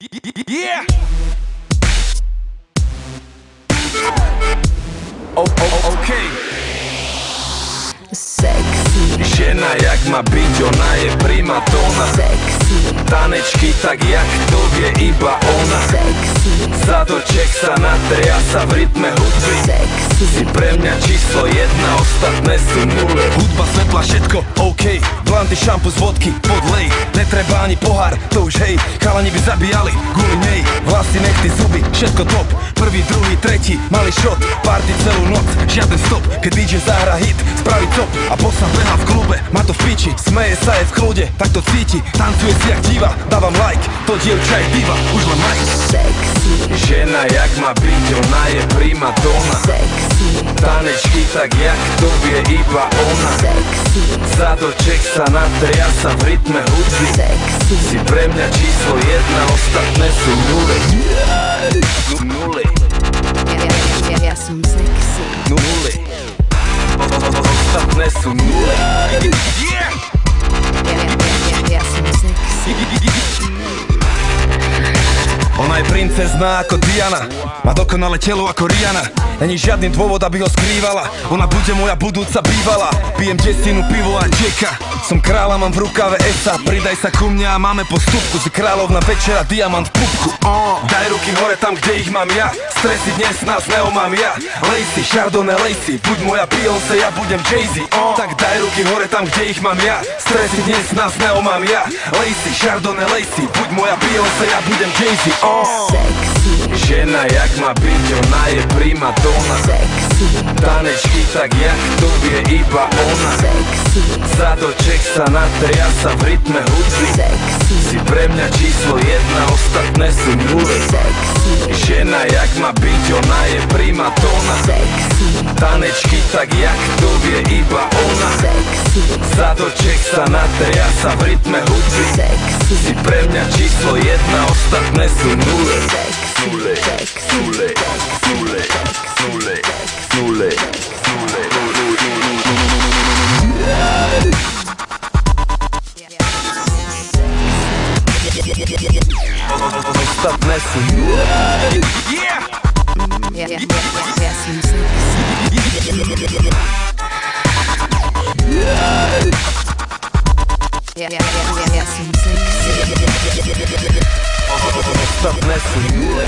Yeah! Okay. Sexy. Žena jak má byť, ona je primadona. Sexy. Tanečky tak jak to vie iba ona. Sexy. Zadoček sa natria sa v rytme hudby. Sexy. Si pre mňa číslo 1, ostatné sú nule. Hudba, svetla, všetko OK. Blanty, šampus, vodky, podlej. Netreba ani pohár, to už hej. Chalani by zabíjali kvôli nej. Vlasy, nechty, zuby, všetko top. Prvý, druhý, tretí, malý shot. Party celú noc, žiaden stop. Keď DJ zahra hit, spraví top. A bossa beha v klube, má to v piči. Smeje sa, je v kľude, tak to cíti. Tancuje si jak diva, dávam like. To dievča je diva, už len like. Sexy. Žena jak má byť, ona je primadona. Sexy. Tanečky tak jak to vie iba ona. Sexy. Zadoček sa natria sa v rytme hudby. Sexy. Si pre mňa číslo 1, ostatné sú nule. Nule. Ja som sexy. Nule. Ostatné sú nule. Yeah! Ja som sexy. Ona je princezná ako Diana, má dokonalé telo ako Rihanna. Není žiadny dôvod, aby ho skrývala. Ona bude moja budúca bývalá. Pijem desinu, pivo a čeka. Som kráľa, mám v rukave esa. Pridaj sa ku mne a máme postupku. Si kráľovna večera, diamant v pupku. Daj ruky hore tam, kde ich mám ja. Stresy dnes nás neomám ja. Lacey, Chardonnay, Lacey. Buď moja Beyoncé, ja budem Jay-Z. Tak daj ruky hore tam, kde ich mám ja. Stresy dnes nás neomám ja. Lacey, Chardonnay, Lacey. Buď moja Beyoncé, ja budem Jay-Z. Sexy. Žena jak má byť, ona je primadona. Sexy. Tanečky tak jak to vie iba ona. Sexy. Zadoček sa natria sa v rytme hudby. Sexy. Si pre mňa číslo 1, ostatné sú nule. Sexy. Žena jak má byť, ona je primadona. Sexy. Tanečky tak jak to vie iba ona. Sexy. Zadoček sa natria sa v rytme hudby. Sexy. Si pre mňa číslo 1, ostatné sú nule. Sexy. Sexy. Nule. Nule. Nule. Nule. Ostatné sú nule. Yeah! Ja som sexy. Ja som sexy. Ostatné sú nule.